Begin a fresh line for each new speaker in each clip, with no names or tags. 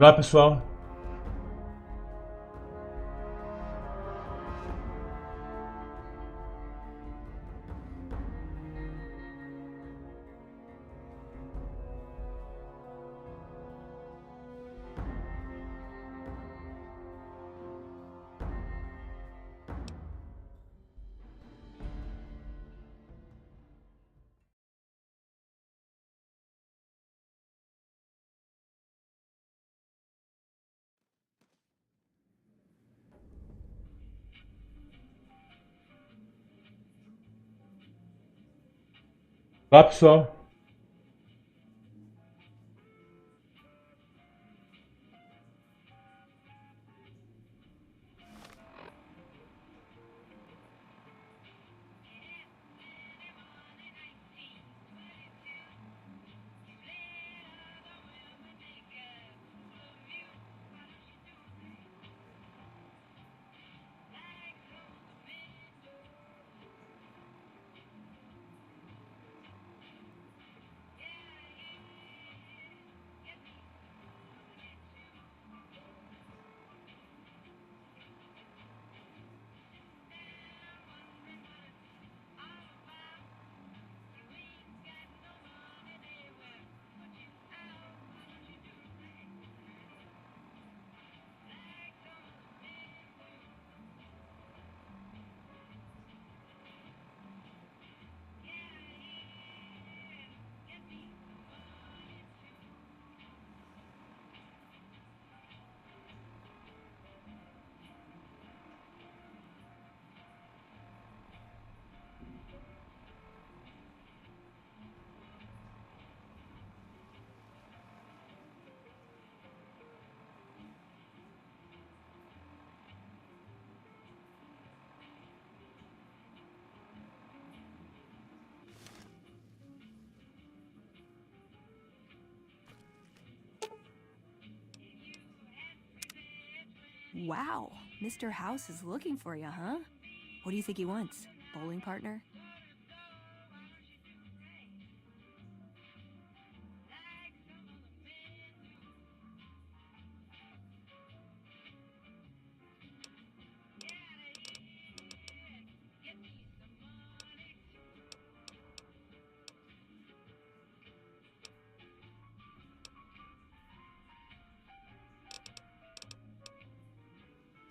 Olá, pessoal. Olá, pessoal.
Wow, Mr. House is looking for you, huh? What do you think he wants? Bowling partner?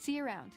See you around.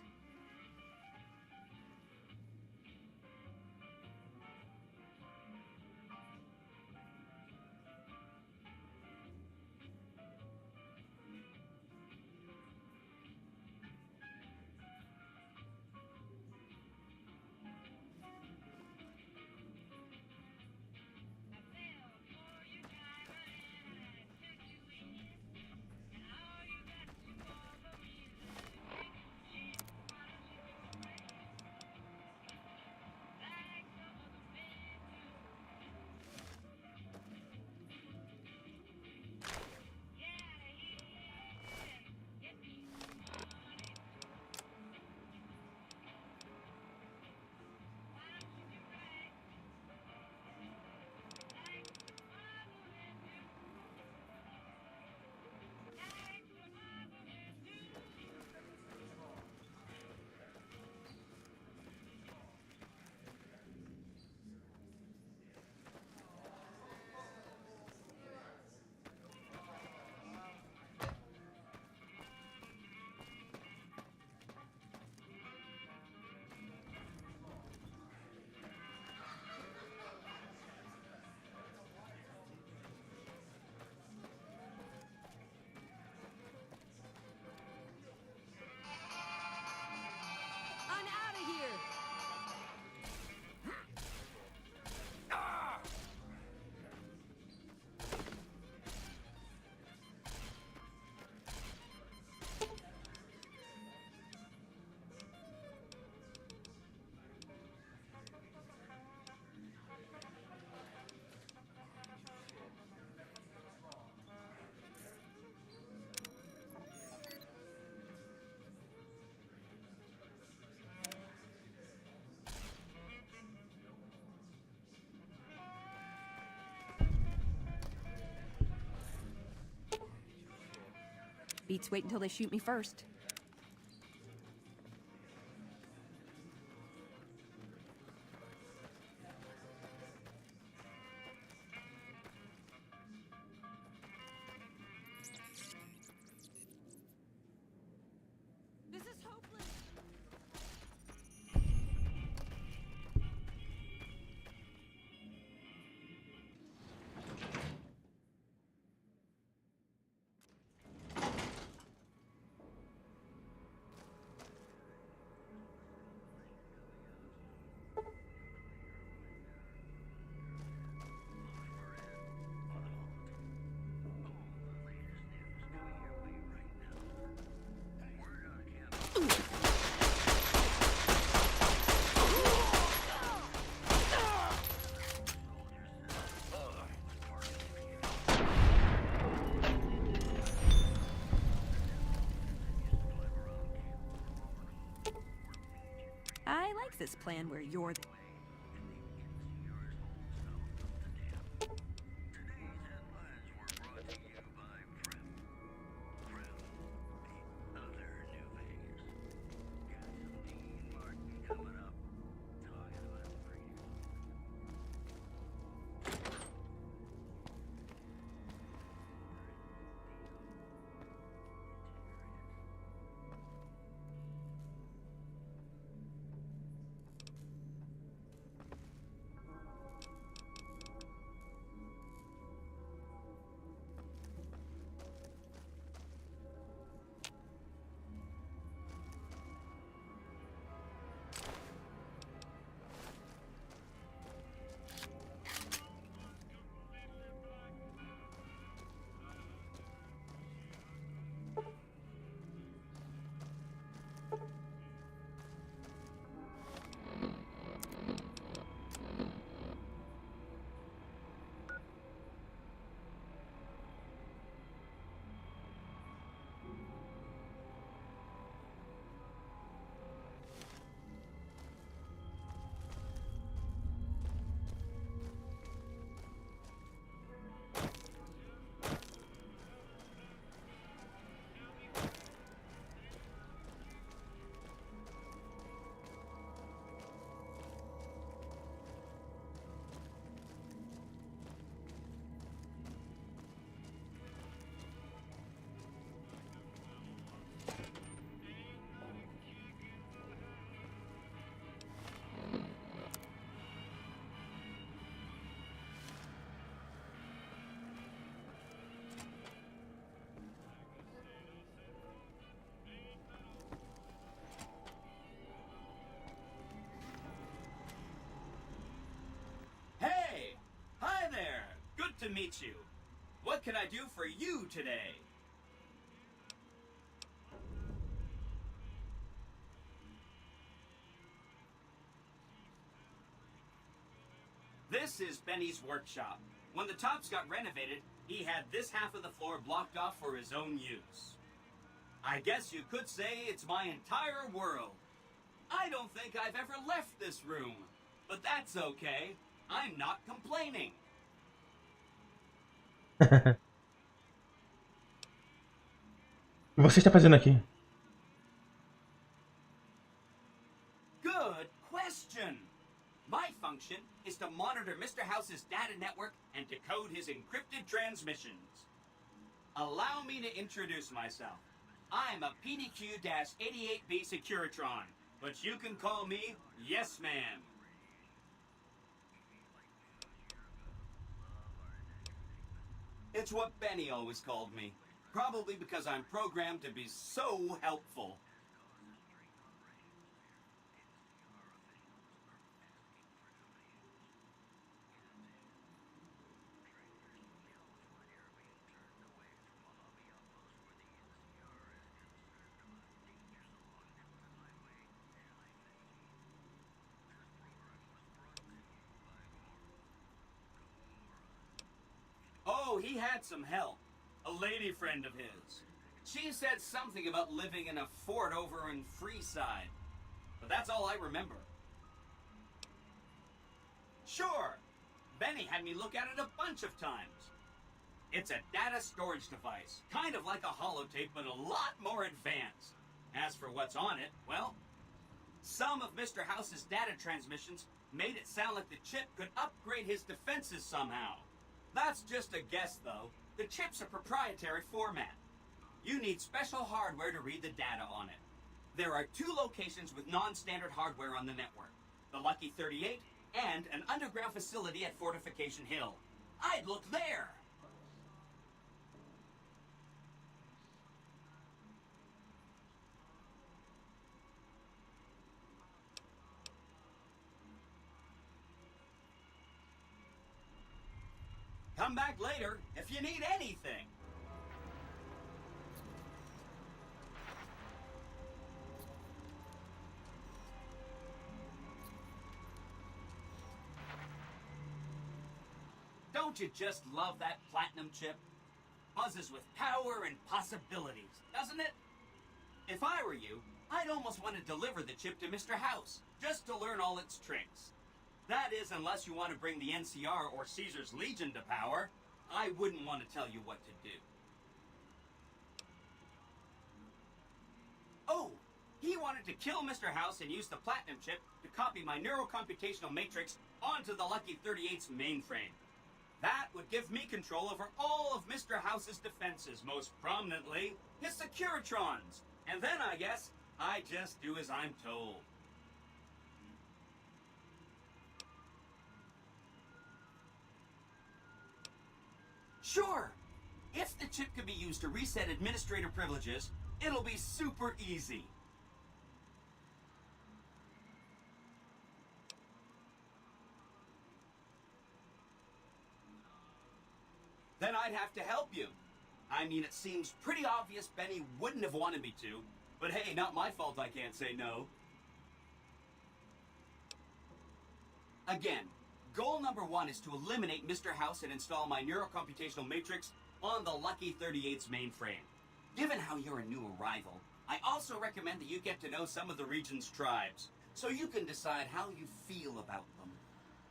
Beats wait until they shoot me first. This is hopeless. I like this plan where you're the...
To meet you. What can I do for you today? This is Benny's workshop. When the tops got renovated, he had this half of the floor blocked off for his own use. I guess you could say it's my entire world. I don't think I've ever left this room, but that's okay. I'm not complaining.
O que você está fazendo aqui?
Good question. My function is to monitor Mr. House's data network and decode his encrypted transmissions. Allow me to introduce myself. I'm a PDQ-88B Securitron, but you can call me Yes Man. It's what Benny always called me. Probably because I'm programmed to be so helpful. Oh, he had some help. A lady friend of his. She said something about living in a fort over in Freeside. But that's all I remember. Sure, Benny had me look at it a bunch of times. It's a data storage device, kind of like a holotape, but a lot more advanced. As for what's on it, well, some of Mr. House's data transmissions made it sound like the chip could upgrade his defenses somehow. That's just a guess, though. The chip's a proprietary format. You need special hardware to read the data on it. There are 2 locations with non-standard hardware on the network. The Lucky 38 and an underground facility at Fortification Hill. I'd look there! Come back later if you need anything. Don't you just love that platinum chip? Buzzes with power and possibilities, doesn't it? If I were you, I'd almost want to deliver the chip to Mr. House, just to learn all its tricks. That is, unless you want to bring the NCR or Caesar's Legion to power. I wouldn't want to tell you what to do. Oh, he wanted to kill Mr. House and use the platinum chip to copy my neurocomputational matrix onto the Lucky 38's mainframe. That would give me control over all of Mr. House's defenses, most prominently his Securitrons. And then, I guess, I just do as I'm told. Sure. If the chip can be used to reset administrator privileges, it'll be super easy. Then I'd have to help you. I mean, it seems pretty obvious Benny wouldn't have wanted me to, but hey, not my fault I can't say no. Again, goal number 1 is to eliminate Mr. House and install my neurocomputational matrix on the Lucky 38's mainframe. Given how you're a new arrival, I also recommend that you get to know some of the region's tribes, so you can decide how you feel about them.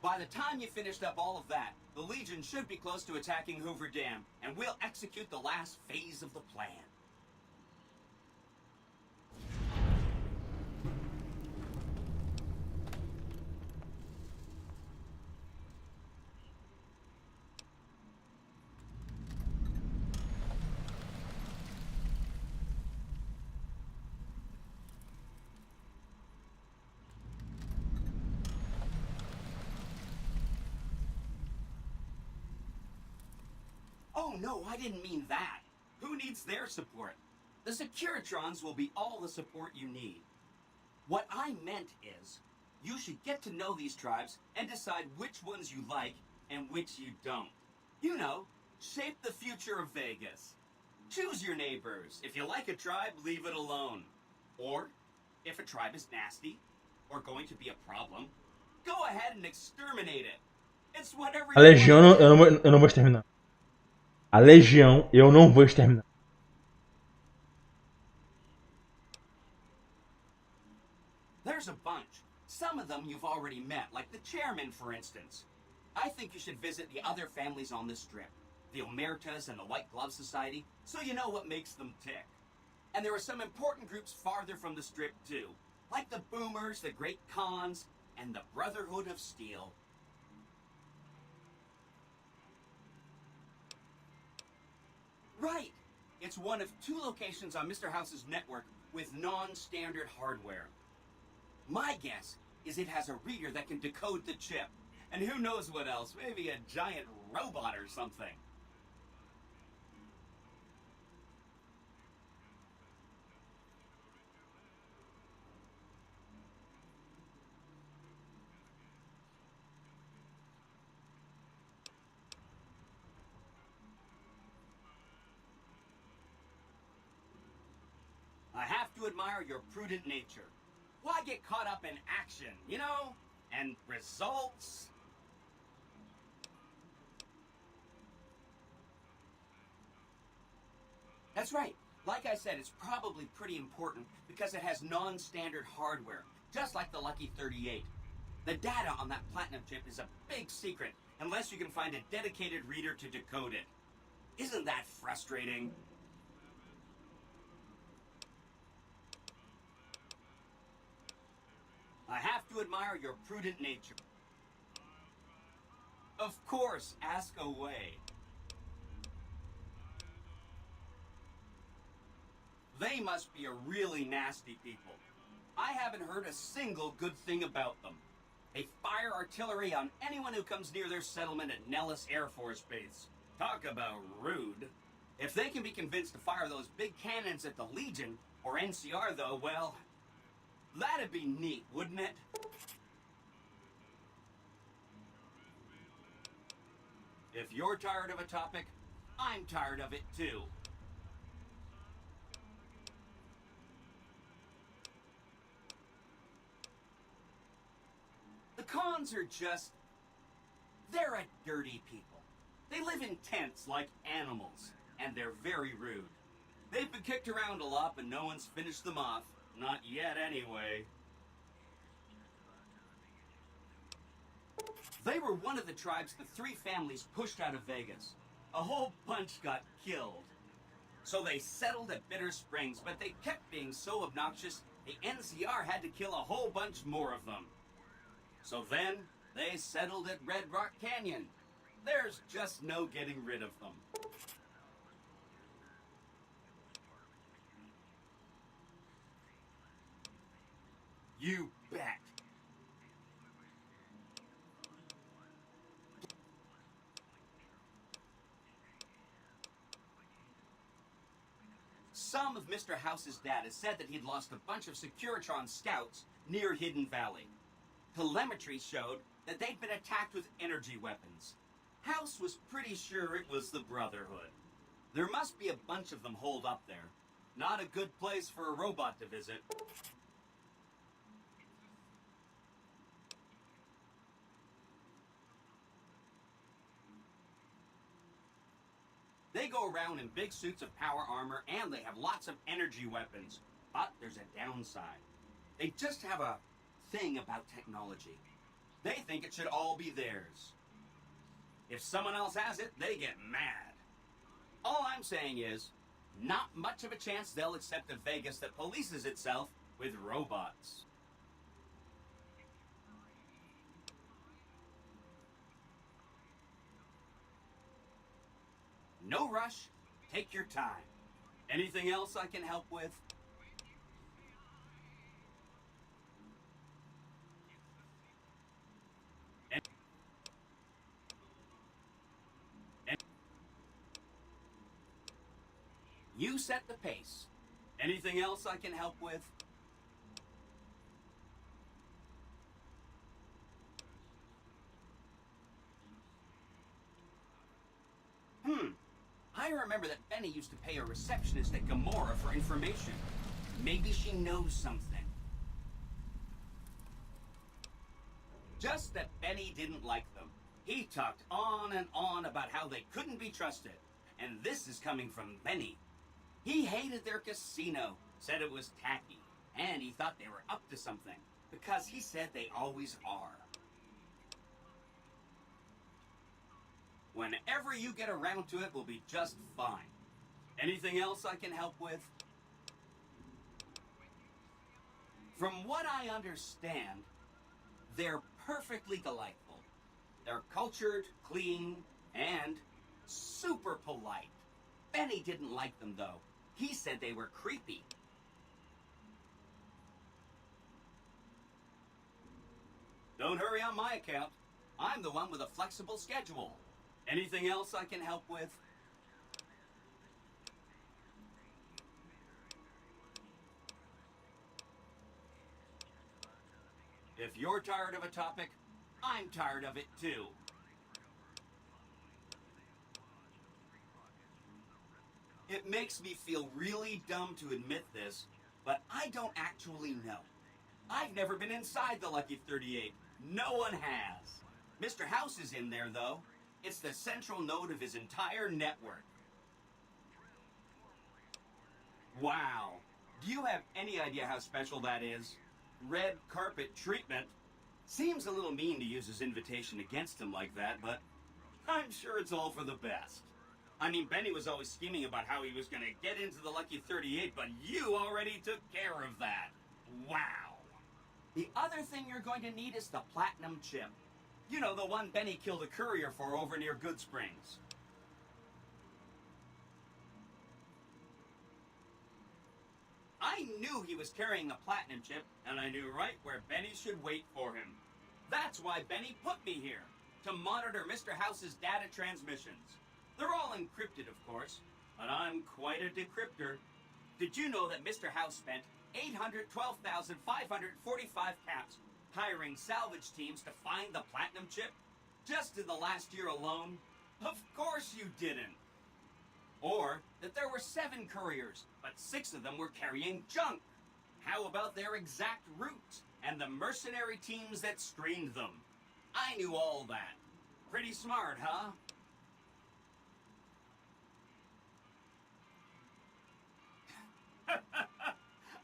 By the time you finished up all of that, the Legion should be close to attacking Hoover Dam, and we'll execute the last phase of the plan. Oh no, I didn't mean that. Who needs their support? The Securitrons will be all the support you need. What I meant is, you should get to know these tribes and decide which ones you like and which you don't. You know, shape the future of Vegas. Choose your neighbors. If you like a tribe, leave it alone. Or, if a tribe is nasty, or going to be a problem, go ahead and exterminate it. It's whatever
A Legião eu não vou exterminar. A Legião eu não vou exterminar.
There's a bunch. Some of them you've already met, like the chairman, for instance. I think you should visit the other families on this strip, the Omertas and the White Glove Society, so you know what makes them tick. And there are some important groups farther from the strip, too, like the Boomers, the Great Khans, and the Brotherhood of Steel. Right! It's one of 2 locations on Mr. House's network with non-standard hardware. My guess is it has a reader that can decode the chip. And who knows what else, maybe a giant robot or something. I have to admire your prudent nature. Why get caught up in action, you know? And results? That's right. Like I said, it's probably pretty important because it has non-standard hardware, just like the Lucky 38. The data on that platinum chip is a big secret, unless you can find a dedicated reader to decode it. Isn't that frustrating? I have to admire your prudent nature. Of course, ask away. They must be a really nasty people. I haven't heard a single good thing about them. They fire artillery on anyone who comes near their settlement at Nellis Air Force Base. Talk about rude. If they can be convinced to fire those big cannons at the Legion, or NCR though, well, that'd be neat, wouldn't it? If you're tired of a topic, I'm tired of it too. The cons are just... they're a dirty people. They live in tents like animals, and they're very rude. They've been kicked around a lot, but no one's finished them off. Not yet, anyway. They were one of the tribes the three families pushed out of Vegas. A whole bunch got killed. So they settled at Bitter Springs, but they kept being so obnoxious, the NCR had to kill a whole bunch more of them. So then, they settled at Red Rock Canyon. There's just no getting rid of them. You bet. Some of Mr. House's data said that he'd lost a bunch of Securitron scouts near Hidden Valley. Telemetry showed that they'd been attacked with energy weapons. House was pretty sure it was the Brotherhood. There must be a bunch of them holed up there. Not a good place for a robot to visit. They go around in big suits of power armor, and they have lots of energy weapons. But there's a downside. They just have a thing about technology. They think it should all be theirs. If someone else has it, they get mad. All I'm saying is, not much of a chance they'll accept a Vegas that polices itself with robots. No rush. Take your time. Anything else I can help with? You set the pace. Anything else I can help with? I remember that Benny used to pay a receptionist at Gamora for information. Maybe she knows something. Just that Benny didn't like them. He talked on and on about how they couldn't be trusted. And this is coming from Benny. He hated their casino, said it was tacky, and he thought they were up to something, because he said they always are. Whenever you get around to it, we'll be just fine. Anything else I can help with? From what I understand, they're perfectly delightful. They're cultured, clean, and super polite. Benny didn't like them, though. He said they were creepy. Don't hurry on my account. I'm the one with a flexible schedule. Anything else I can help with? If you're tired of a topic, I'm tired of it too. It makes me feel really dumb to admit this, but I don't actually know. I've never been inside the Lucky 38. No one has. Mr. House is in there, though. It's the central node of his entire network. Wow. Do you have any idea how special that is? Red carpet treatment. Seems a little mean to use his invitation against him like that, but I'm sure it's all for the best. I mean, Benny was always scheming about how he was gonna get into the Lucky 38, but you already took care of that. Wow. The other thing you're going to need is the Platinum Chip. You know, the one Benny killed a courier for over near Good Springs. I knew he was carrying the Platinum Chip, and I knew right where Benny should wait for him. That's why Benny put me here, to monitor Mr. House's data transmissions. They're all encrypted, of course, but I'm quite a decryptor. Did you know that Mr. House spent 812,545 caps hiring salvage teams to find the Platinum Chip? Just in the last year alone? Of course you didn't. Or that there were 7 couriers, but 6 of them were carrying junk. How about their exact routes and the mercenary teams that screened them? I knew all that. Pretty smart, huh?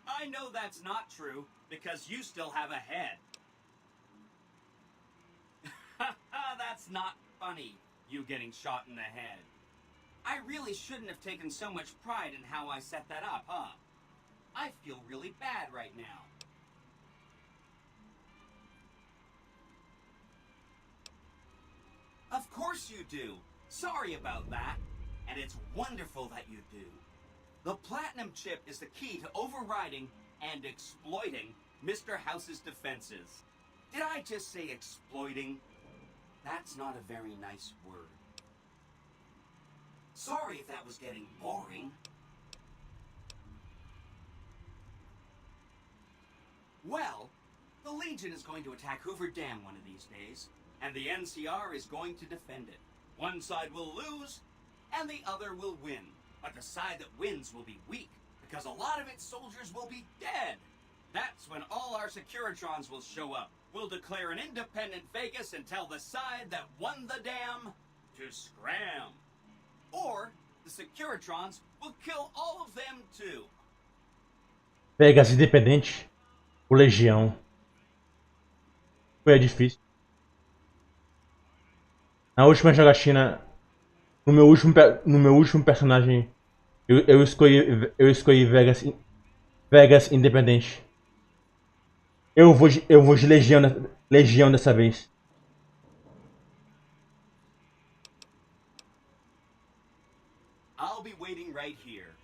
I know that's not true, because you still have a head. That's not funny, you getting shot in the head. I really shouldn't have taken so much pride in how I set that up, huh? I feel really bad right now. Of course you do. Sorry about that. And it's wonderful that you do. The Platinum Chip is the key to overriding and exploiting Mr. House's defenses. Did I just say exploiting? That's not a very nice word. Sorry if that was getting boring. Well, the Legion is going to attack Hoover Dam one of these days, and the NCR is going to defend it. One side will lose, and the other will win. But the side that wins will be weak, because a lot of its soldiers will be dead. That's when all our Securitrons will show up. We'll declare an independent Vegas and tell the side that won the dam to scram. Or the Securitrons will kill all of them too.
Vegas independente. O Legião. Foi difícil. Na última jogatina, no meu último personagem, eu escolhi Vegas independente. Eu vou de Legião dessa vez.
I'll be waiting right here.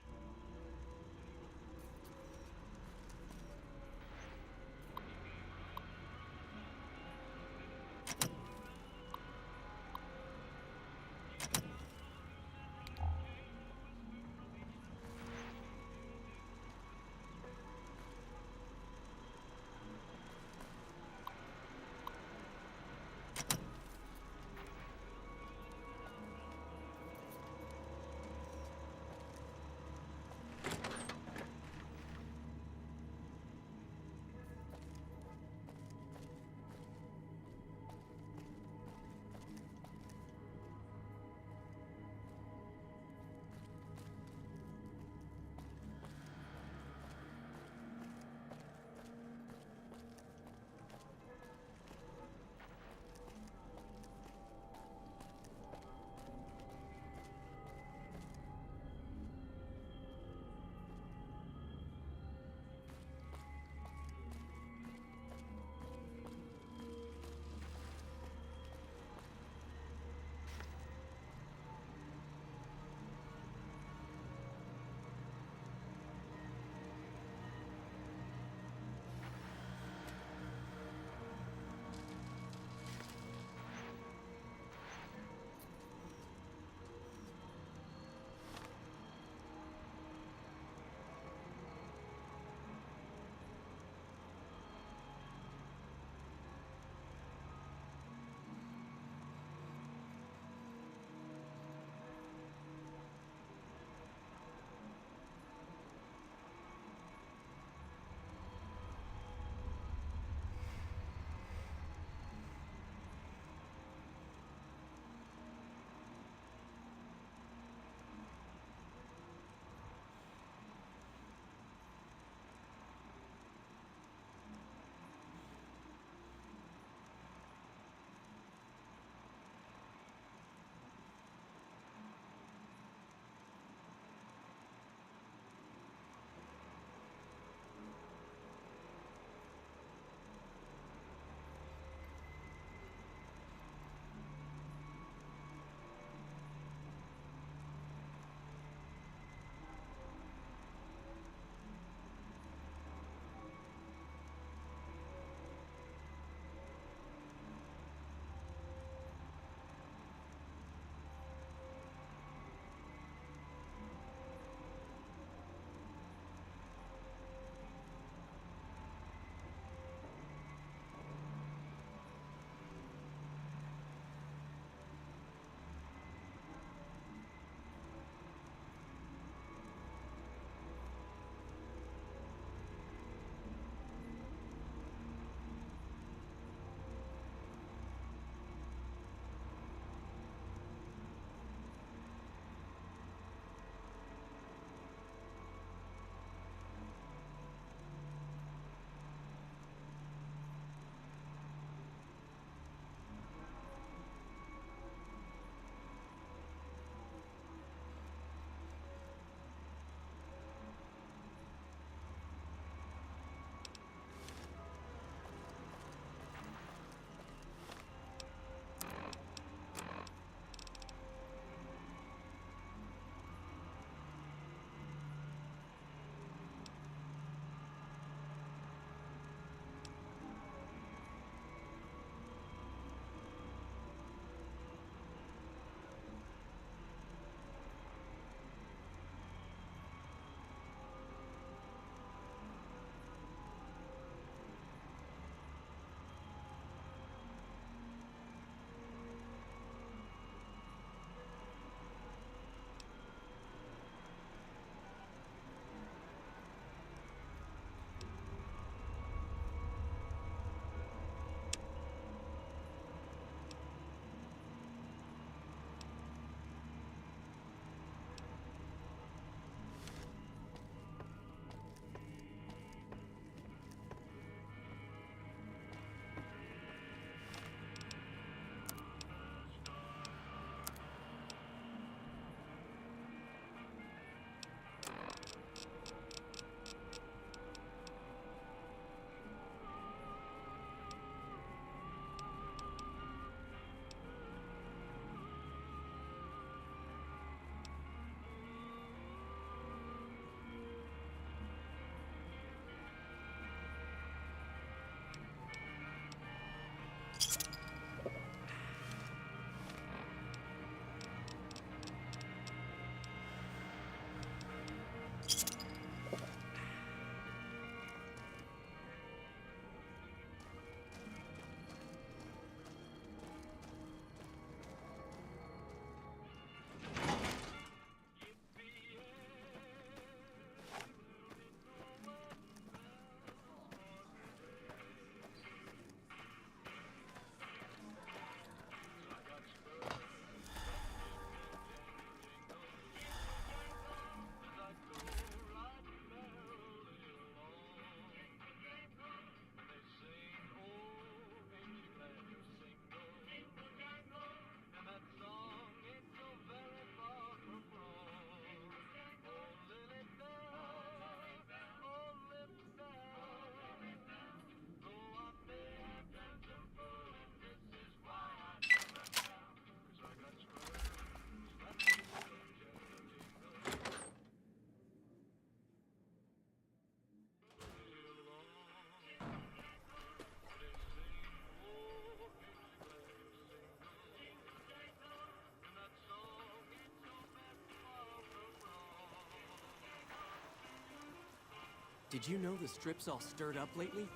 Did you know the strip's all stirred up lately?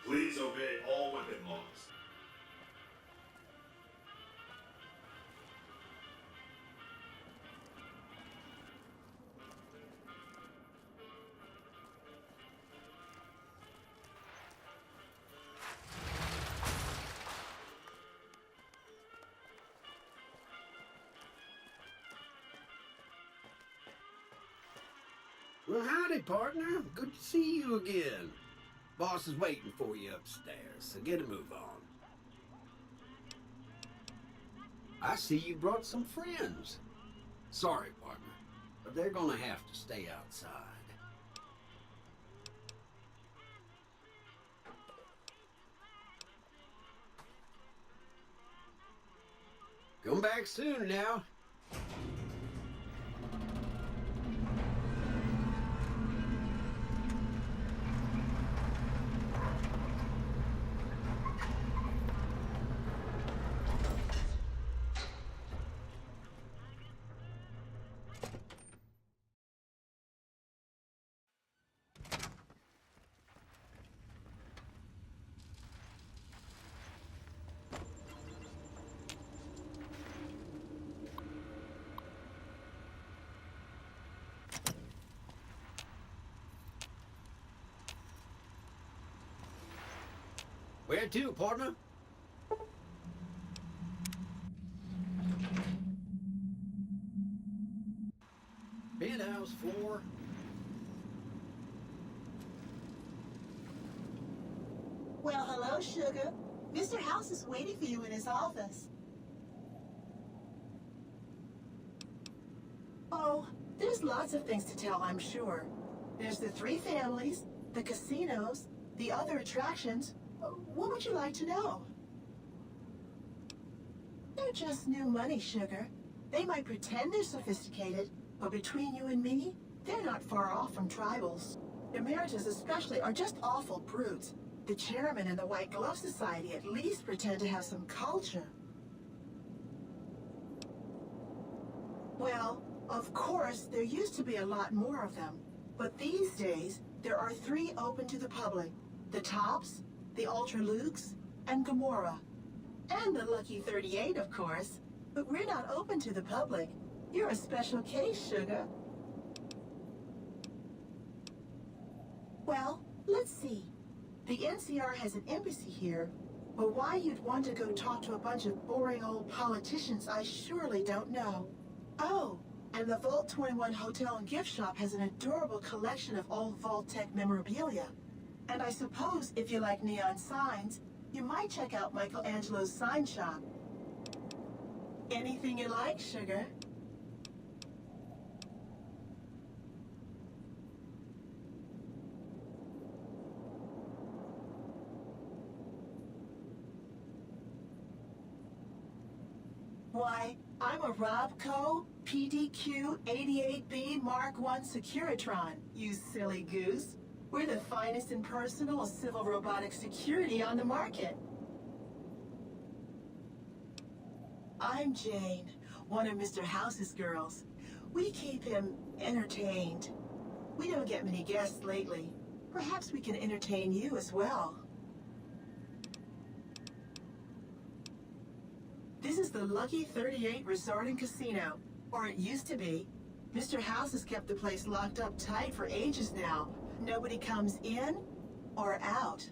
Please obey all weapon laws.
Well, howdy, partner. Good to see you again. Boss is waiting for you upstairs, so get a move on. I see you brought some friends. Sorry, partner, but they're gonna have to stay outside. Come back soon now. Where to, partner? Penthouse floor.
Well, hello, Sugar. Mr. House is waiting for you in his office. Oh, there's lots of things to tell, I'm sure. There's the three families, the casinos, the other attractions. What would you like to know? They're just new money, Sugar. They might pretend they're sophisticated, but between you and me, they're not far off from tribals. Emeritus especially are just awful brutes. The chairman and the White Glove Society at least pretend to have some culture. Well, of course, there used to be a lot more of them. But these days, there are three open to the public. The Tops, the Ultra Lukes, and Gamora. And the Lucky 38, of course. But we're not open to the public. You're a special case, Sugar. Well, let's see. The NCR has an embassy here, but why you'd want to go talk to a bunch of boring old politicians, I surely don't know. Oh, and the Vault 21 Hotel and Gift Shop has an adorable collection of old Vault-Tec memorabilia. And I suppose if you like neon signs, you might check out Michelangelo's sign shop. Anything you like, Sugar. Why, I'm a Robco PDQ 88B Mark I Securitron, you silly goose. We're the finest in personal civil robotic security on the market. I'm Jane, one of Mr. House's girls. We keep him entertained. We don't get many guests lately. Perhaps we can entertain you as well. This is the Lucky 38 Resort and Casino, or it used to be. Mr. House has kept the place locked up tight for ages now. Nobody comes in or out.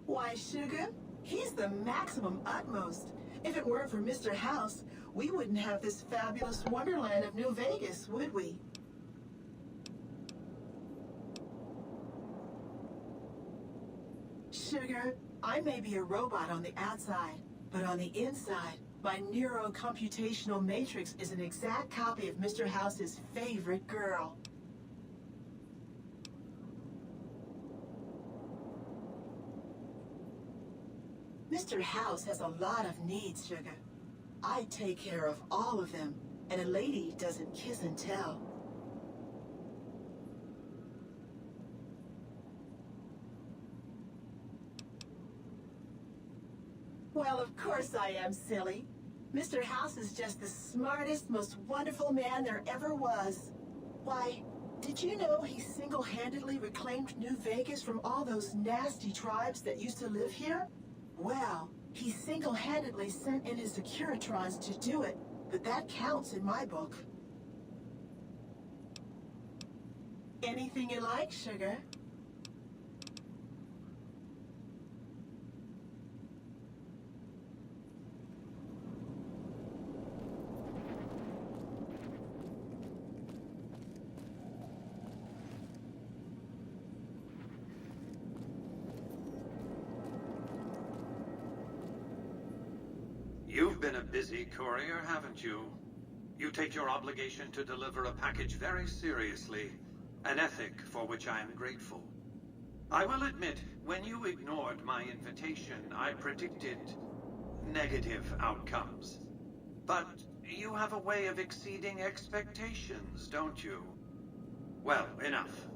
Why, Sugar, he's the maximum utmost. If it weren't for Mr. House, we wouldn't have this fabulous wonderland of New Vegas, would we? Sugar, I may be a robot on the outside, but on the inside, My neurocomputational matrix is an exact copy of Mr. House's favorite girl. Mr. House has a lot of needs, Sugar. I take care of all of them, and a lady doesn't kiss and tell. Well, of course I am, silly. Mr. House is just the smartest, most wonderful man there ever was. Why, did you know he single-handedly reclaimed New Vegas from all those nasty tribes that used to live here? Well, he single-handedly sent in his Securitrons to do it, but that counts in my book. Anything you like, Sugar?
You've been a busy courier, haven't you? You take your obligation to deliver a package very seriously, an ethic for which I am grateful. I will admit, when you ignored my invitation, I predicted negative outcomes. But you have a way of exceeding expectations, don't you? Well, enough.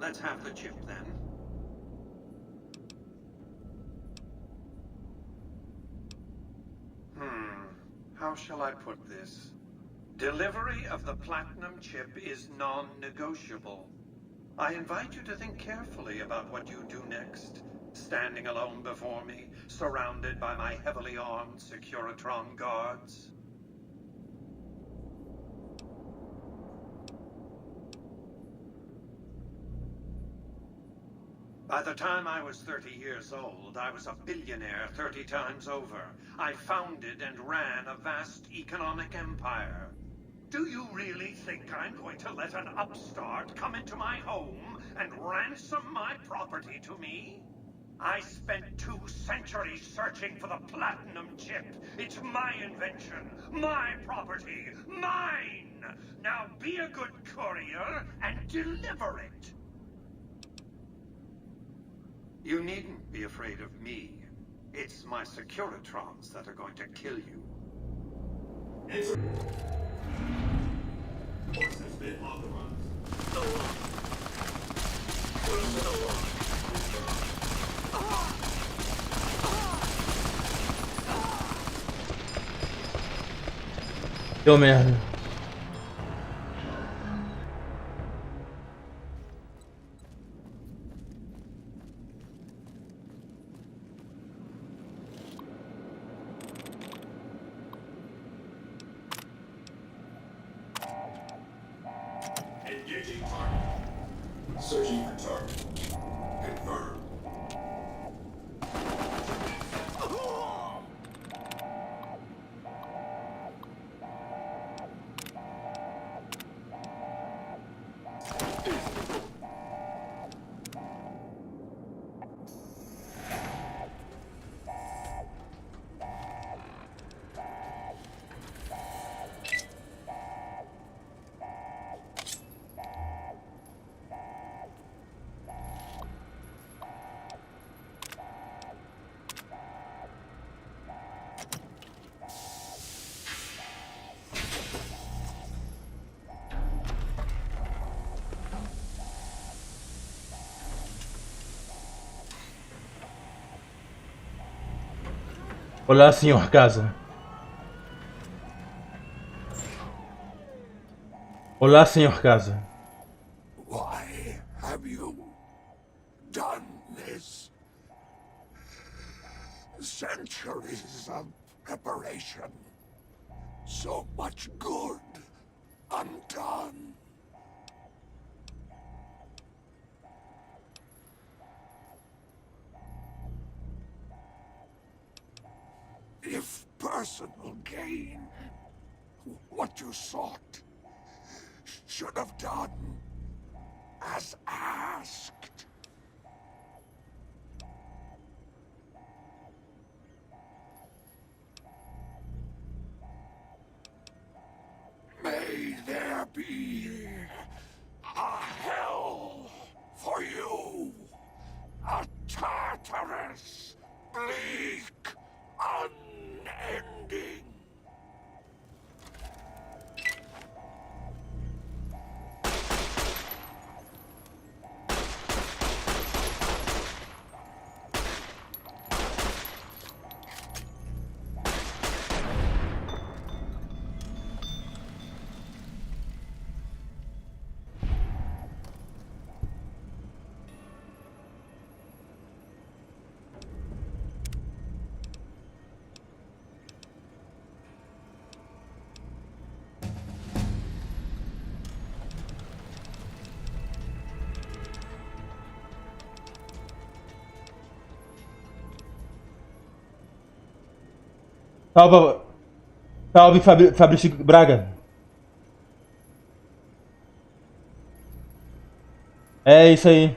Let's have the chip then. How shall I put this? Delivery of the Platinum chip is non-negotiable. I invite you to think carefully about what you do next, standing alone before me, surrounded by my heavily armed Securitron guards. By the time I was 30 years old, I was a billionaire 30 times over. I founded and ran a vast economic empire. Do you really think I'm going to let an upstart come into my home and ransom my property to me? I spent 2 centuries searching for the Platinum chip. It's my invention, my property, mine! Now be a good courier and deliver it! You needn't be afraid of me. It's my Securitrons that are going to kill you.
Force has been authorized.
Deu merda.
Engaging target. Searching for target. Confirmed.
Olá, senhor casa. Olá, senhor casa.
Why have you done this? Centuries of preparation. So much good undone. If personal gain, what you sought, should have done as asked. A hell for you. A Tartarus, bleak, unending.
Salve, salve Fabrício Braga. É isso aí.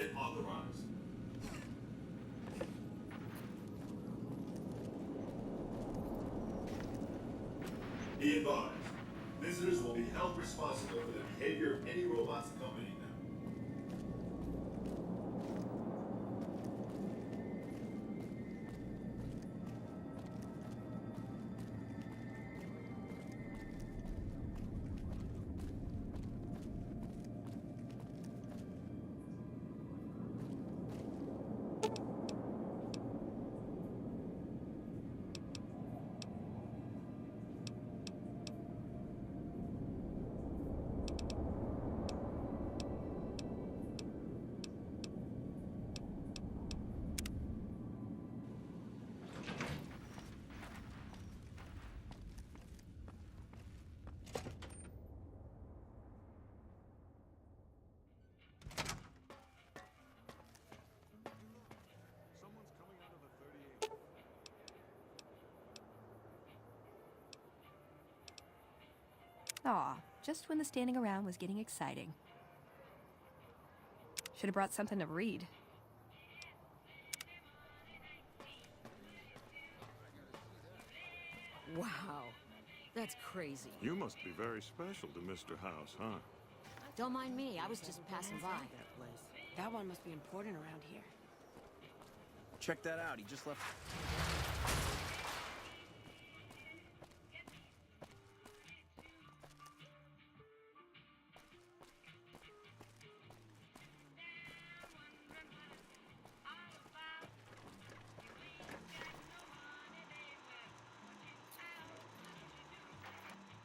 Unit authorized. Be advised, visitors will be held responsible for the behavior of any robots accompanying them.
Aw, just when the standing around was getting exciting. Should have brought something to read.
Wow, that's crazy.
You must be very special to Mr. House, huh?
Don't mind me, I was just passing by.
That one must be important around here.
Check that out. He just left.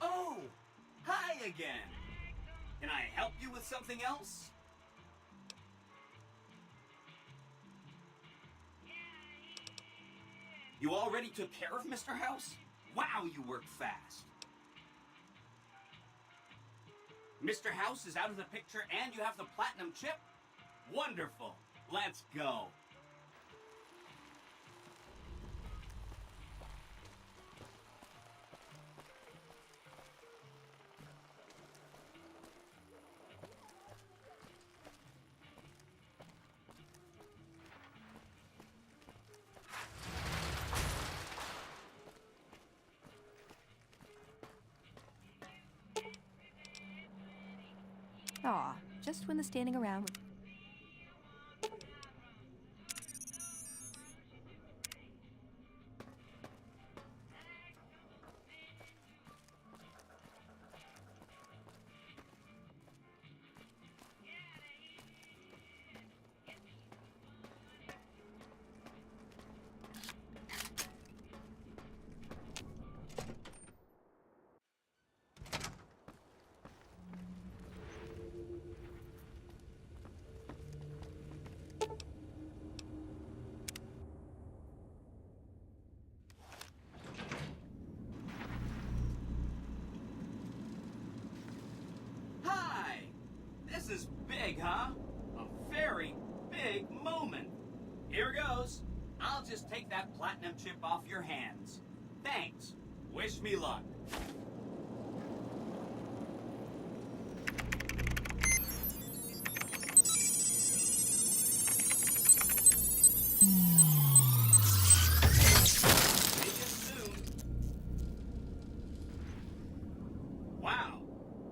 Oh! Hi again! Can I help you with something else? You already took care of Mr. House? Wow, you work fast. Mr. House is out of the picture and you have the platinum chip? Wonderful. Let's go.
Aw, just when the standing around was...
Hi! This is big, huh? A very big moment. Here goes. I'll just take that platinum chip off your hands. Thanks. Wish me luck. See you soon. Wow.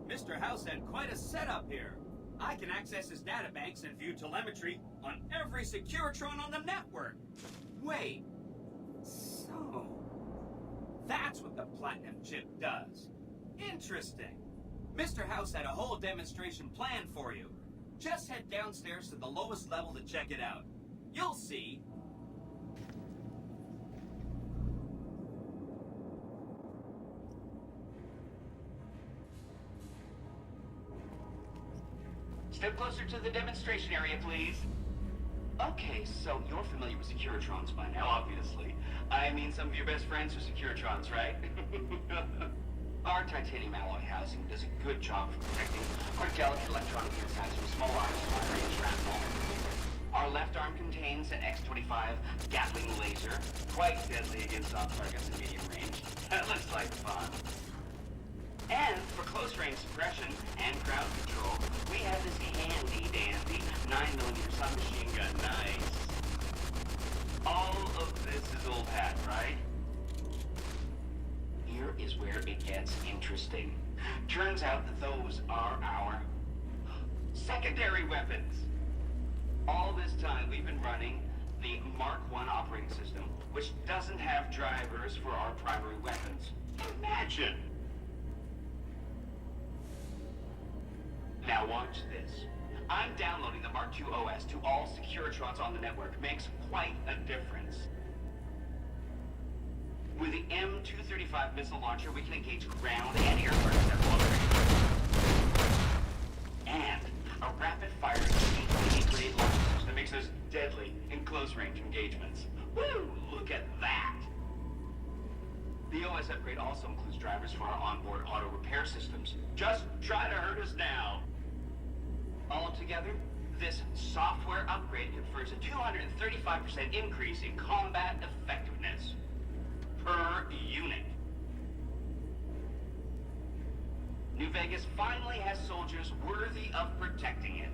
Mr. House had quite a setup here. I can access his databanks and view telemetry on every Securitron on the network. Wait. So, that's what the platinum chip does. Interesting. Mr. House had a whole demonstration planned for you. Just head downstairs to the lowest level to check it out. You'll see. Step closer to the demonstration area, please. Okay, so you're familiar with Securitrons by now, obviously. I mean, some of your best friends are Securitrons, right? Our titanium alloy housing does a good job of protecting our delicate electronic insides from small arms to high-range shrapnel. Our left arm contains an X-25 Gatling laser, quite deadly against soft targets in medium range. That looks like fun. And for close-range suppression and crowd control, we have this handy-dandy 9mm submachine that, right? Here is where it gets interesting. Turns out that those are our secondary weapons. All this time we've been running the Mark I operating system, which doesn't have drivers for our primary weapons. Imagine! Now watch this. I'm downloading the Mark II OS to all Securitrons on the network. Makes quite a difference. With the M235 missile launcher, we can engage ground and air targets at low range. And a rapid-fire grenade launcher that makes us deadly in close-range engagements. Woo! Look at that! The OS upgrade also includes drivers for our onboard auto repair systems. Just try to hurt us now. Altogether, this software upgrade confers a 235% increase in combat effectiveness per unit. New Vegas finally has soldiers worthy of protecting it.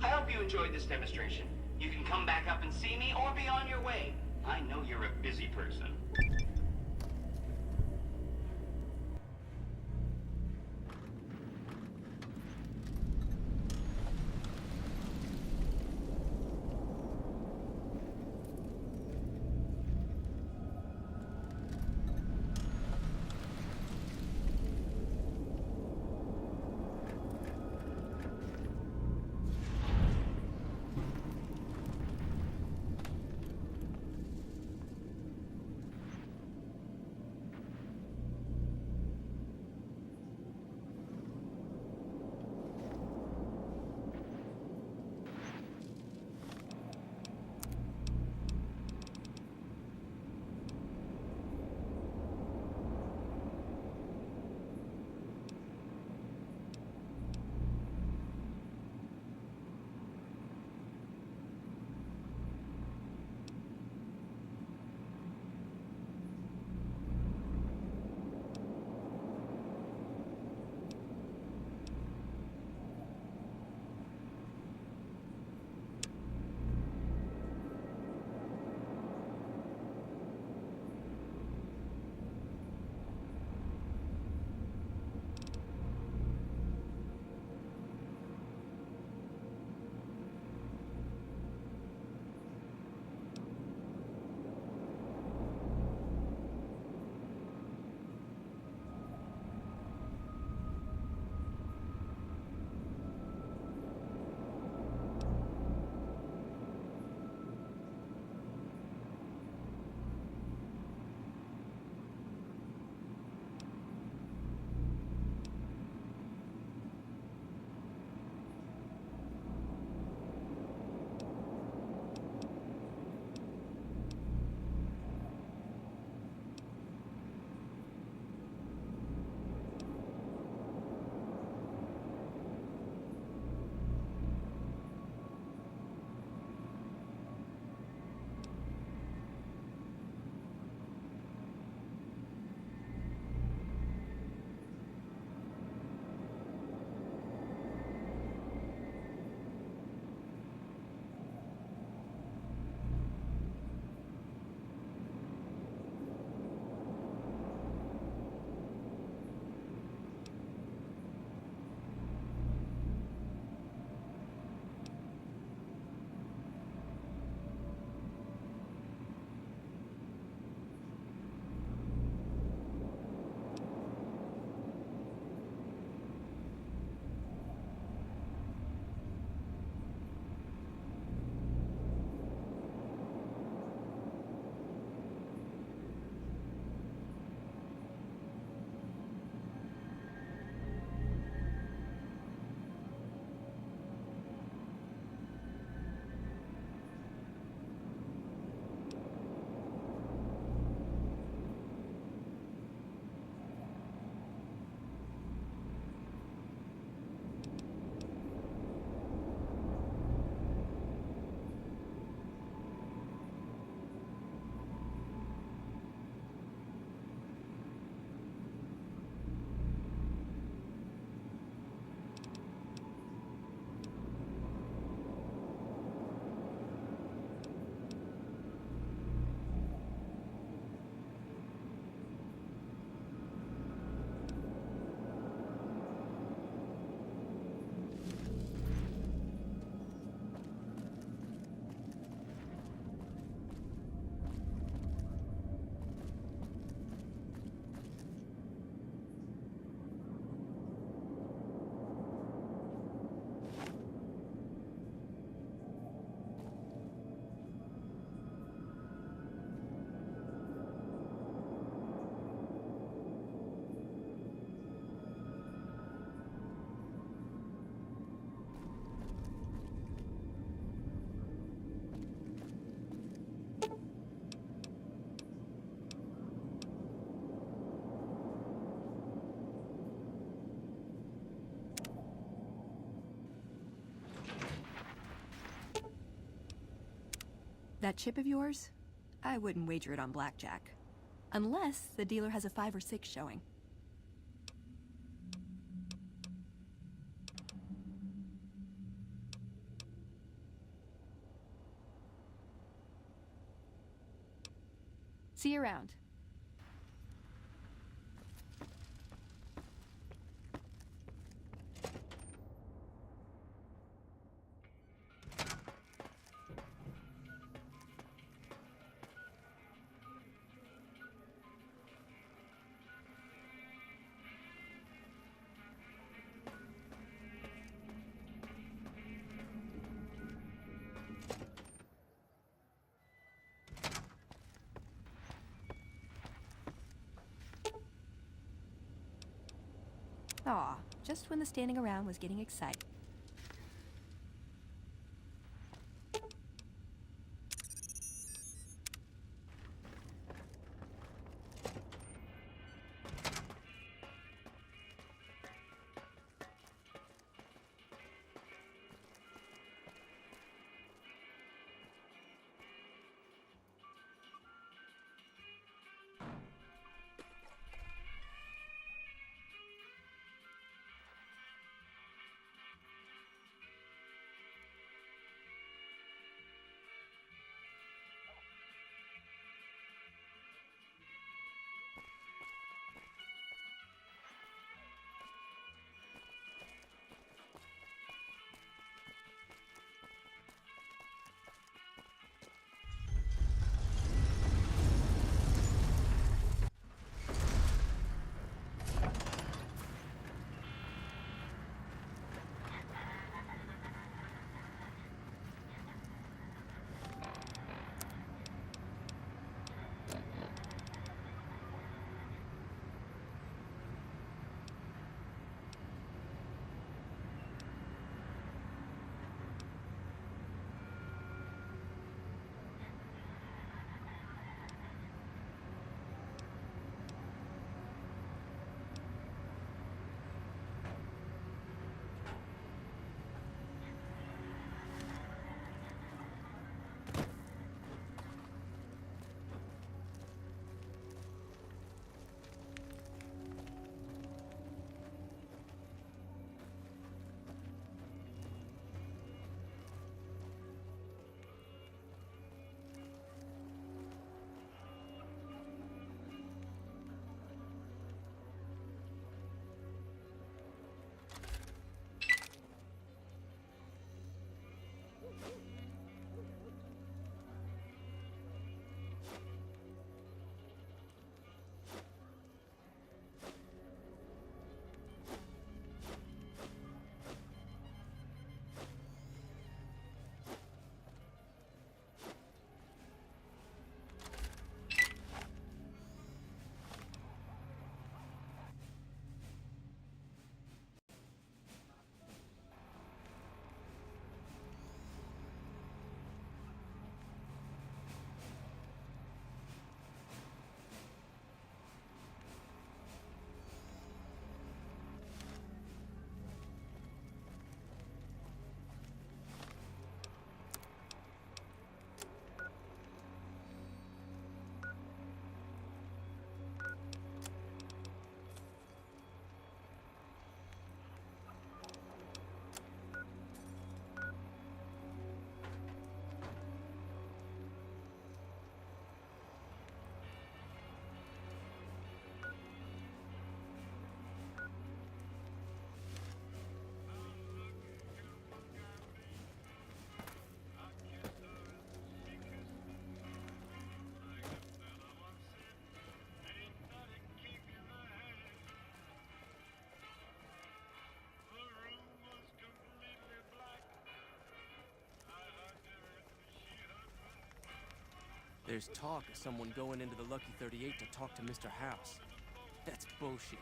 I hope you enjoyed this demonstration. You can come back up and see me or be on your way. I know you're a busy person.
That chip of yours? I wouldn't wager it on blackjack. Unless the dealer has a 5 or 6 showing. See you around. Aw, just when the standing around was getting exciting.
There's talk of someone going into the Lucky 38 to talk to Mr. House. That's bullshit.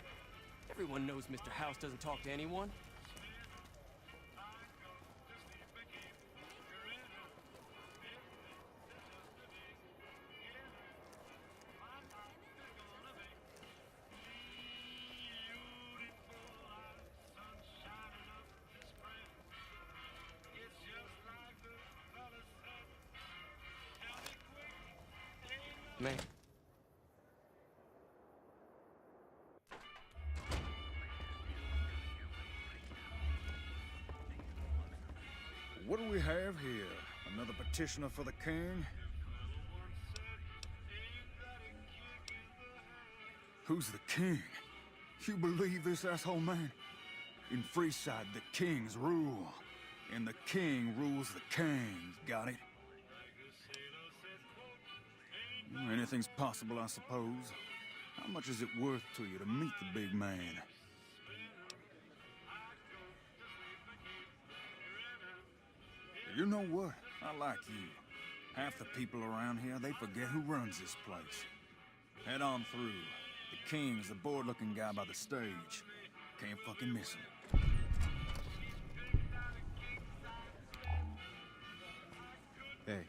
Everyone knows Mr. House doesn't talk to anyone. man.
What do we have here? Another petitioner for the king? Who's the king? You believe this, asshole man? In Freeside, the kings rule. And the king rules the kings, got it? Anything's possible, I suppose. How much is it worth to you to meet the big man? You know what? I like you. Half the people around here, they forget who runs this place. Head on through. The king's the bored-looking guy by the stage. Can't fucking miss him.
Hey.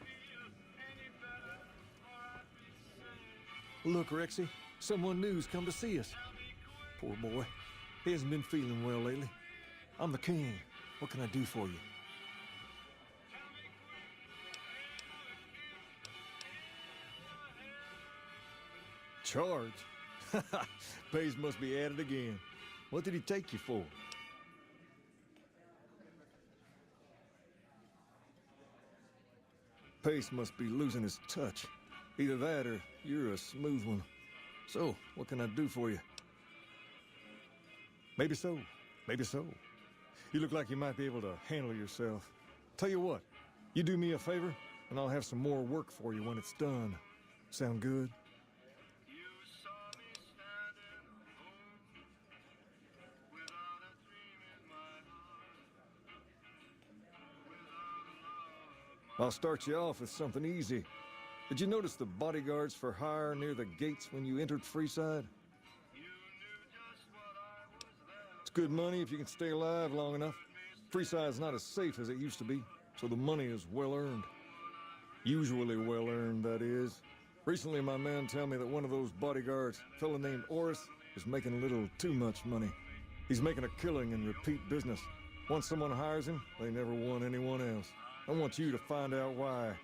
Look, Rexy. Someone new's come to see us. Poor boy. He hasn't been feeling well lately. I'm the king. What can I do for you? Charge? Pays must be added again. What did he take you for? Pace must be losing his touch. Either that or you're a smooth one. So, what can I do for you? Maybe so. Maybe so. You look like you might be able to handle yourself. Tell you what, you do me a favor, and I'll have some more work for you when it's done. Sound good? I'll start you off with something easy. Did you notice the bodyguards for hire near the gates when you entered Freeside? It's good money if you can stay alive long enough. Freeside's not as safe as it used to be, so the money is well earned. Usually well earned, that is. Recently, my man told me that one of those bodyguards, a fellow named Oris, is making a little too much money. He's making a killing in repeat business. Once someone hires him, they never want anyone else. I want you to find out why.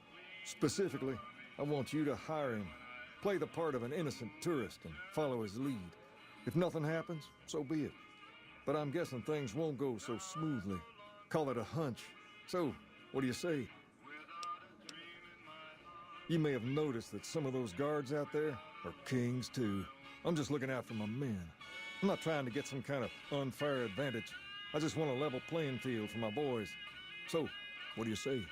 Specifically, I want you to hire him. Play the part of an innocent tourist and follow his lead. If nothing happens, so be it. But I'm guessing things won't go so smoothly. Call it a hunch. So, what do you say? You may have noticed that some of those guards out there are kings too. I'm just looking out for my men. I'm not trying to get some kind of unfair advantage. I just want a level playing field for my boys. So, what do you say?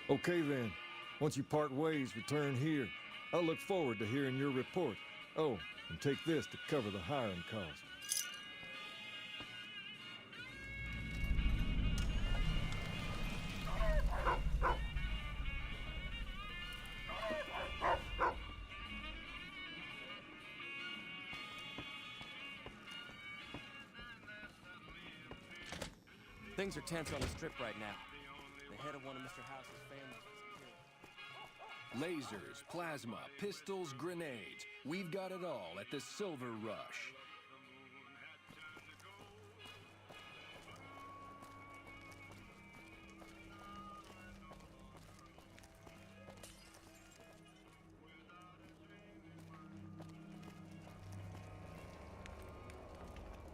Okay then. Once you part ways, return here. I'll look forward to hearing your report. Oh, and take this to cover the hiring cost.
Things are tense on the strip right now. The head of one of Mr. House's family.
Lasers, plasma, pistols, grenades. We've got it all at the Silver Rush.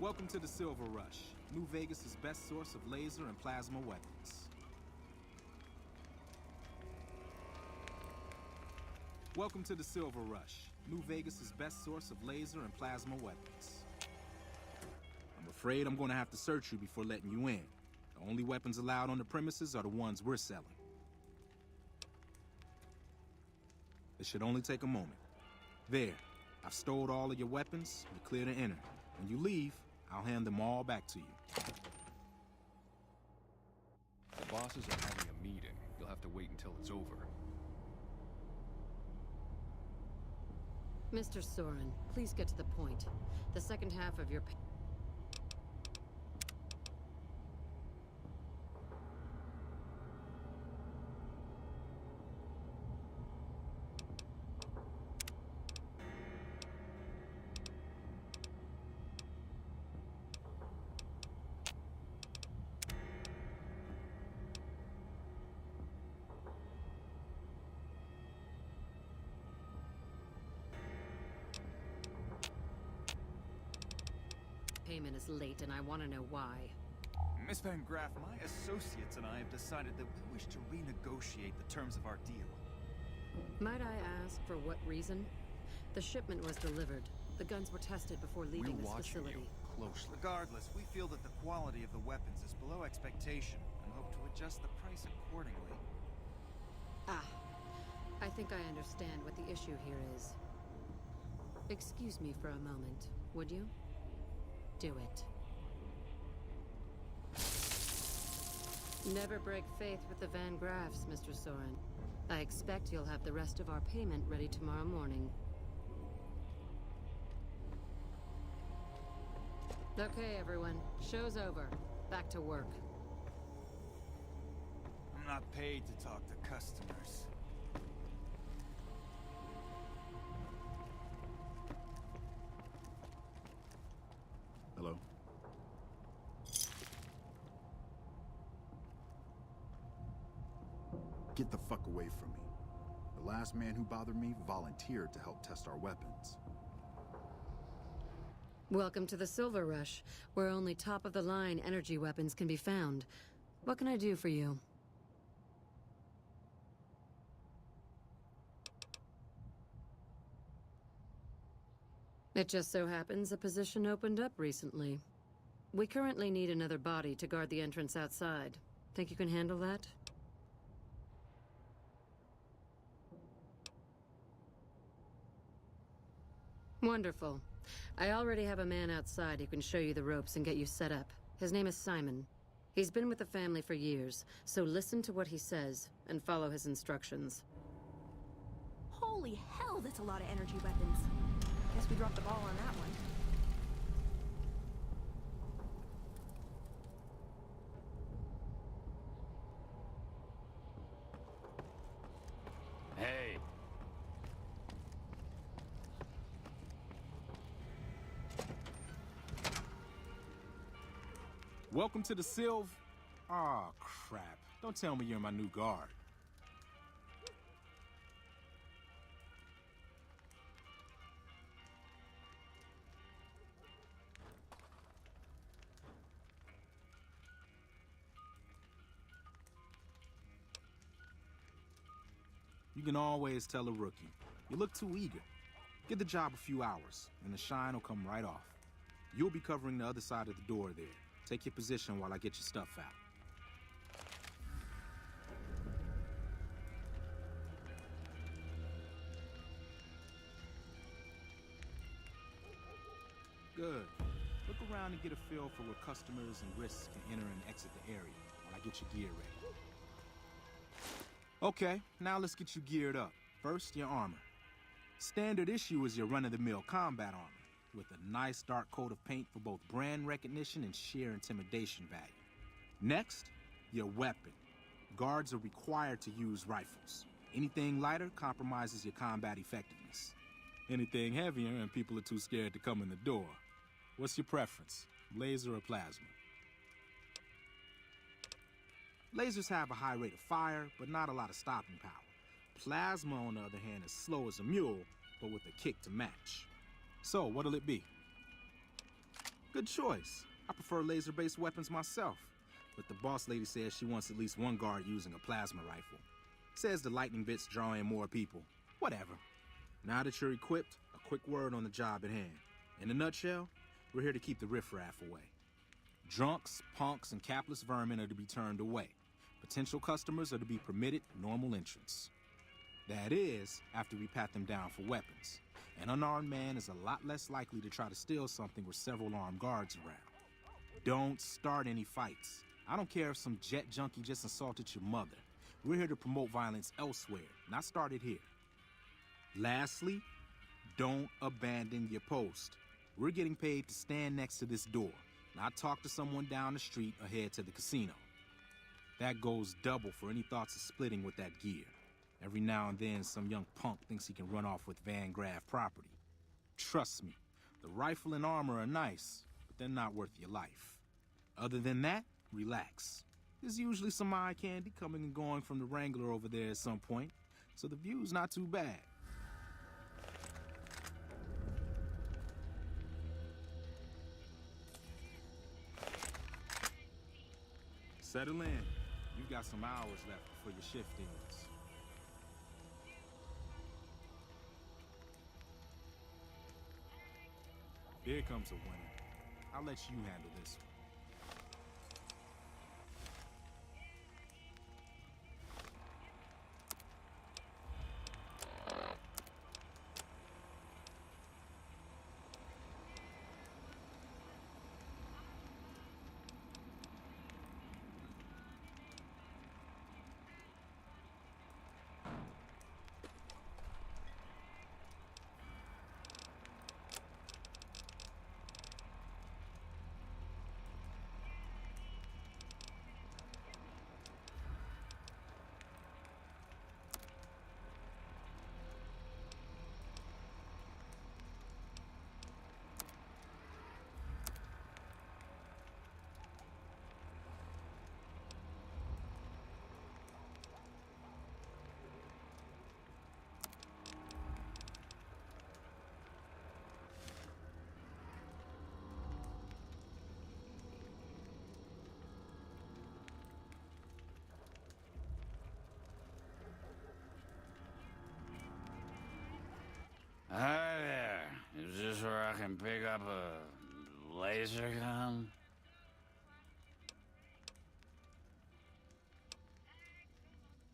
Welcome to the Silver Rush, New Vegas' best source of laser and plasma weapons. Welcome to the Silver Rush, New Vegas' best source of laser and plasma weapons. I'm afraid I'm going to have to search you before letting you in. The only weapons allowed on the premises are the ones we're selling. It should only take a moment. There, I've stored all of your weapons. You're clear to enter. When you leave, I'll hand them all back to you.
The bosses are having a meeting. You'll have to wait until it's over.
Mr. Soren, please get to the point. The second half of your... payment is late, and I want to know why.
Miss Van Graff, my associates and I have decided that we wish to renegotiate the terms of our deal.
Might I ask for what reason? The shipment was delivered. The guns were tested before leaving this facility.
Closely. Regardless, we feel that the quality of the weapons is below expectation and hope to adjust the price accordingly.
Ah, I think I understand what the issue here is. Excuse me for a moment, would you? Do it. Never break faith with the Van Graffs, Mr. Soren. I expect you'll have the rest of our payment ready tomorrow morning. Okay, everyone. Show's over. Back to work.
I'm not paid to talk to customers.
Hello? Get the fuck away from me. The last man who bothered me volunteered to help test our weapons.
Welcome to the Silver Rush, where only top-of-the-line energy weapons can be found. What can I do for you? It just so happens a position opened up recently. We currently need another body to guard the entrance outside. Think you can handle that? Wonderful. I already have a man outside who can show you the ropes and get you set up. His name is Simon. He's been with the family for years, so listen to what he says and follow his instructions.
Holy hell, that's a lot of energy weapons. Guess we dropped the ball on that one.
Hey.
Welcome to the Silv... Aw, crap. Don't tell me you're my new guard. You can always tell a rookie. You look too eager. Give the job a few hours, and the shine will come right off. You'll be covering the other side of the door there. Take your position while I get your stuff out. Good. Look around and get a feel for where customers and risks can enter and exit the area while I get your gear ready. Okay, now let's get you geared up. First, your armor. Standard issue is your run-of-the-mill combat armor, with a nice dark coat of paint for both brand recognition and sheer intimidation value. Next, your weapon. Guards are required to use rifles. Anything lighter compromises your combat effectiveness. Anything heavier and people are too scared to come in the door. What's your preference, laser or plasma? Lasers have a high rate of fire, but not a lot of stopping power. Plasma, on the other hand, is slow as a mule, but with a kick to match. So, what'll it be? Good choice. I prefer laser-based weapons myself, but the boss lady says she wants at least one guard using a plasma rifle. Says the lightning bits draw in more people. Whatever. Now that you're equipped, a quick word on the job at hand. In a nutshell, we're here to keep the riffraff away. Drunks, punks, and capless vermin are to be turned away. Potential customers are to be permitted normal entrance. That is, after we pat them down for weapons. An unarmed man is a lot less likely to try to steal something with several armed guards around. Don't start any fights. I don't care if some jet junkie just insulted your mother. We're here to promote violence elsewhere, not start it here. Lastly, don't abandon your post. We're getting paid to stand next to this door, not talk to someone down the street or head to the casino. That goes double for any thoughts of splitting with that gear. Every now and then, some young punk thinks he can run off with Van Graff property. Trust me, the rifle and armor are nice, but they're not worth your life. Other than that, relax. There's usually some eye candy coming and going from the Wrangler over there at some point, so the view's not too bad. Settle in. You've got some hours left before your shift ends. Here comes a winner. I'll let you handle this one.
Hi there. Is this where I can pick up a laser gun?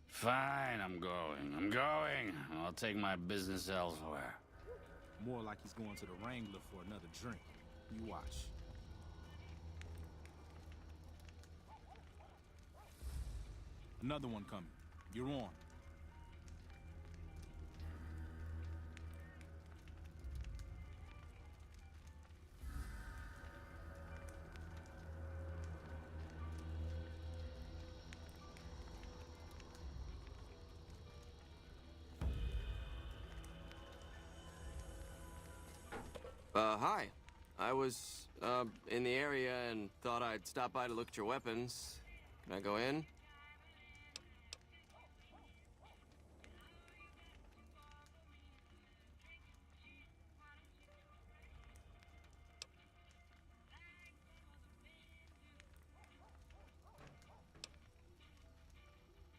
Fine, I'm going. I'll take my business elsewhere.
More like he's going to the Wrangler for another drink. You watch. Another one coming. You're on.
Hi. I was, in the area and thought I'd stop by to look at your weapons. Can I go in?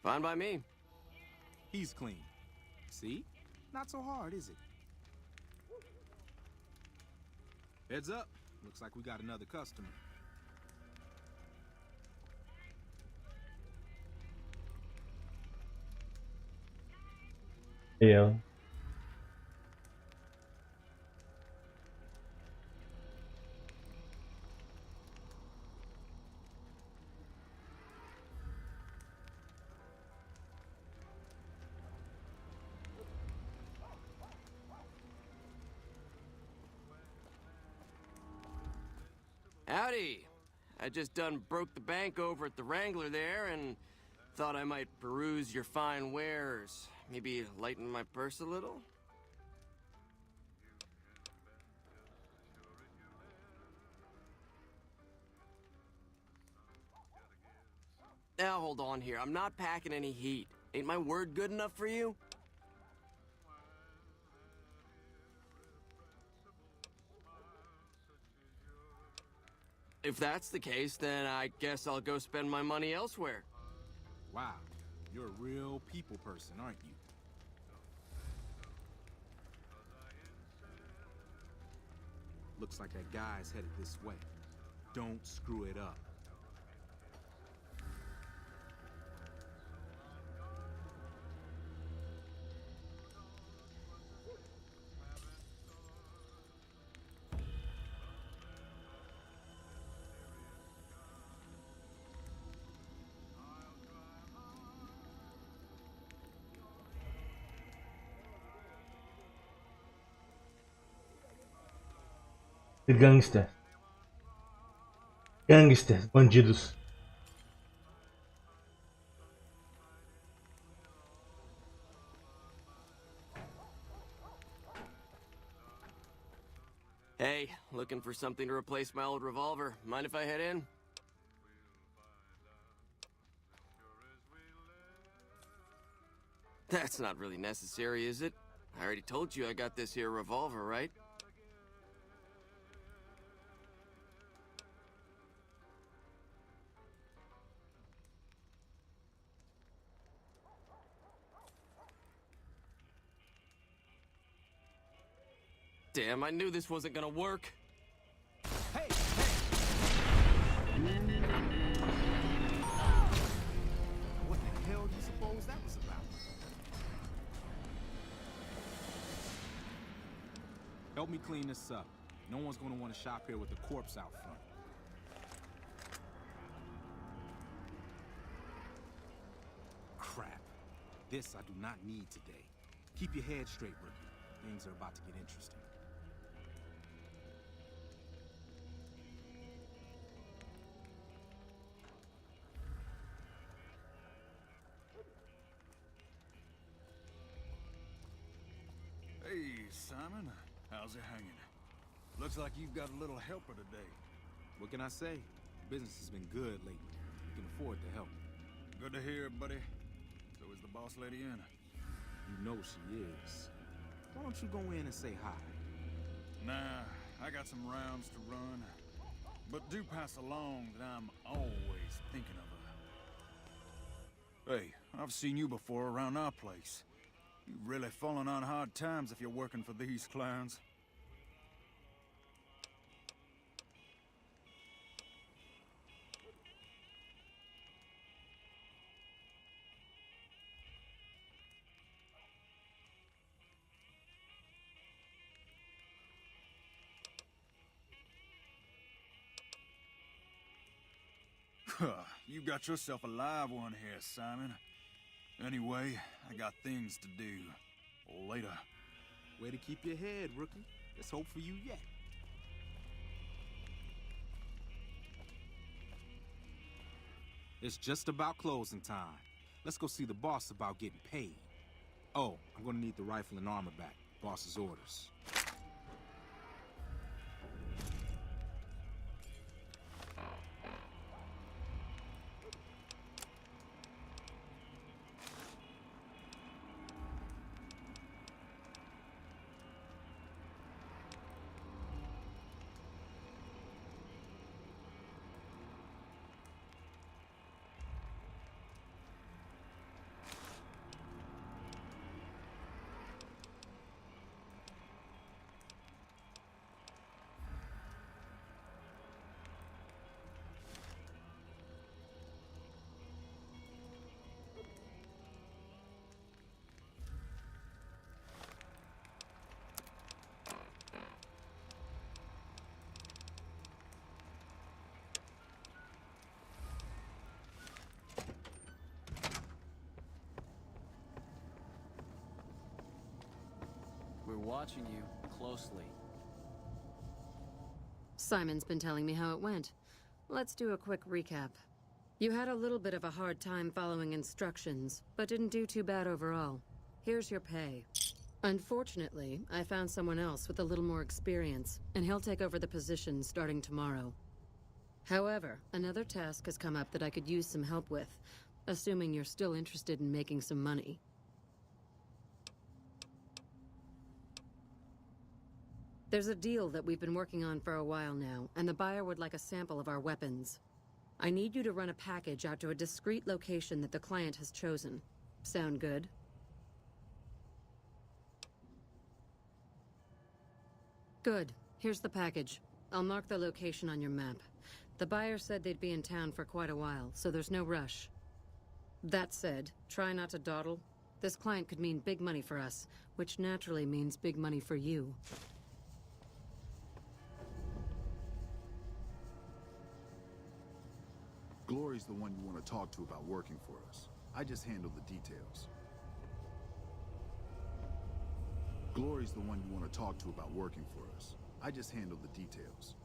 Fine by me.
He's clean. See? Not so hard, is it? Heads up. Looks like we got another customer.
Yeah.
Howdy. I just done broke the bank over at the Wrangler there and thought I might peruse your fine wares. Maybe lighten my purse a little? Now hold on here. I'm not packing any heat. Ain't my word good enough for you? If that's the case, then I guess I'll go spend my money elsewhere.
Wow, you're a real people person, aren't you? Looks like that guy's headed this way. Don't screw it up.
Gangster. Gangsters, bandidos.
Hey, looking for something to replace my old revolver. Mind if I head in? That's not really necessary, is it? I already told you I got this here revolver, right? Damn, I knew this wasn't gonna work.
Hey! What the hell do you suppose that was about? Help me clean this up. No one's gonna want to shop here with a corpse out front. Crap. This I do not need today. Keep your head straight, rookie. Things are about to get interesting.
Hey, Simon. How's it hanging? Looks like you've got a little helper today.
What can I say? Business has been good lately. We can afford to help.
Good to hear, buddy. So is the boss lady in?
You know she is. Why don't you go in and say hi?
Nah, I got some rounds to run. But do pass along that I'm always thinking of her. Hey, I've seen you before around our place. You've really fallen on hard times if you're working for these clowns. You got yourself a live one here, Simon. Anyway, I got things to do. Later.
Way to keep your head, rookie. Let's hope for you yet. It's just about closing time. Let's go see the boss about getting paid. Oh, I'm gonna need the rifle and armor back. Boss's orders.
We're watching you closely.
Simon's been telling me how it went. Let's do a quick recap. You had a little bit of a hard time following instructions, but didn't do too bad overall. Here's your pay. Unfortunately, I found someone else with a little more experience, and he'll take over the position starting tomorrow. However, another task has come up that I could use some help with, assuming you're still interested in making some money. There's a deal that we've been working on for a while now, and the buyer would like a sample of our weapons. I need you to run a package out to a discreet location that the client has chosen. Sound good? Good. Here's the package. I'll mark the location on your map. The buyer said they'd be in town for quite a while, so there's no rush. That said, try not to dawdle. This client could mean big money for us, which naturally means big money for you.
Glory's the one you want to talk to about working for us. I just handle the details. Glory's the one you want to talk to about working for us. I just handle the details.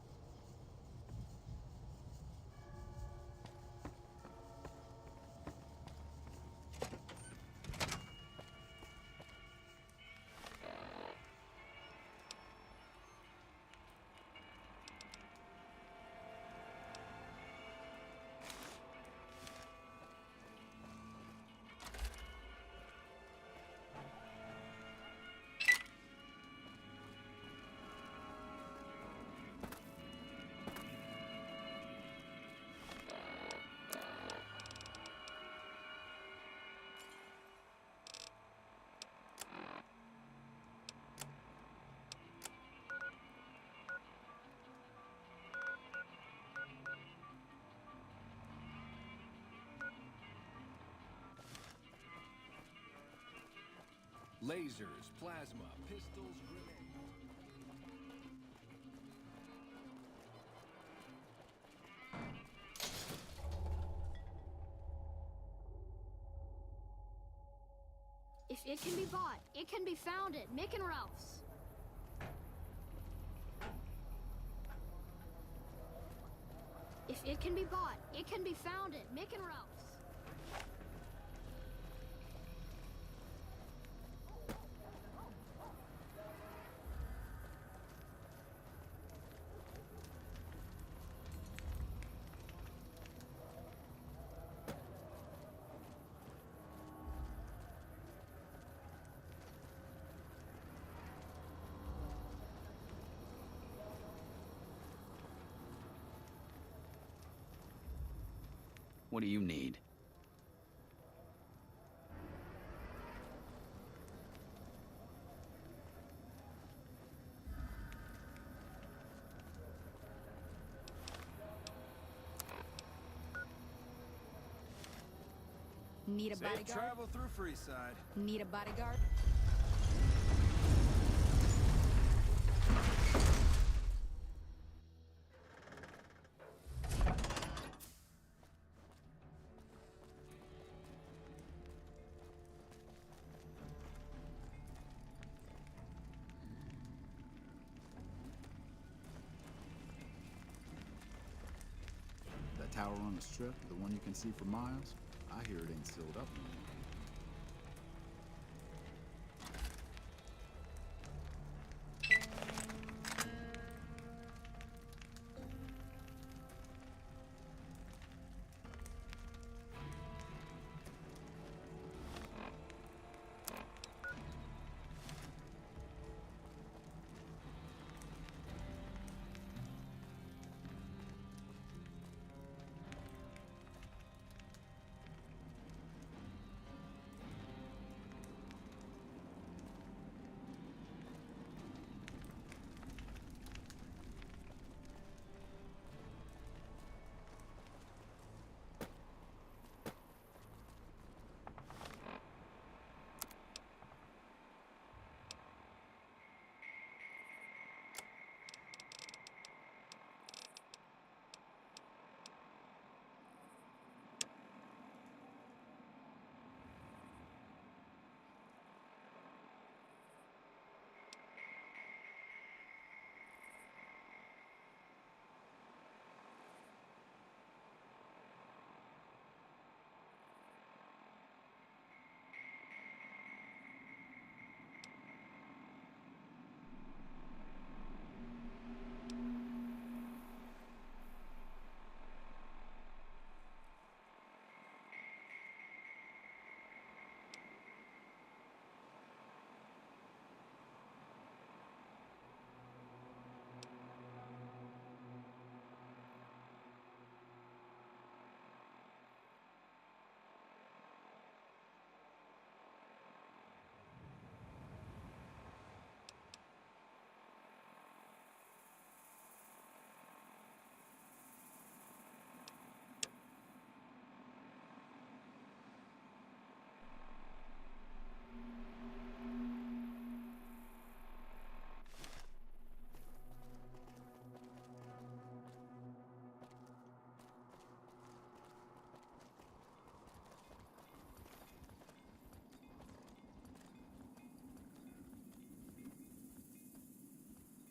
Lasers, plasma, pistols, grenades.
If it can be bought, it can be found at Mick and Ralph's. If it can be bought, it can be found at Mick and Ralph's.
What do you need?
Need a
Safe
bodyguard?
travel through Freeside.
Need a bodyguard?
That tower on the strip, the one you can see for miles, I hear it ain't sealed up anymore.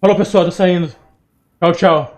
Falou, pessoal, tô saindo. Tchau, tchau.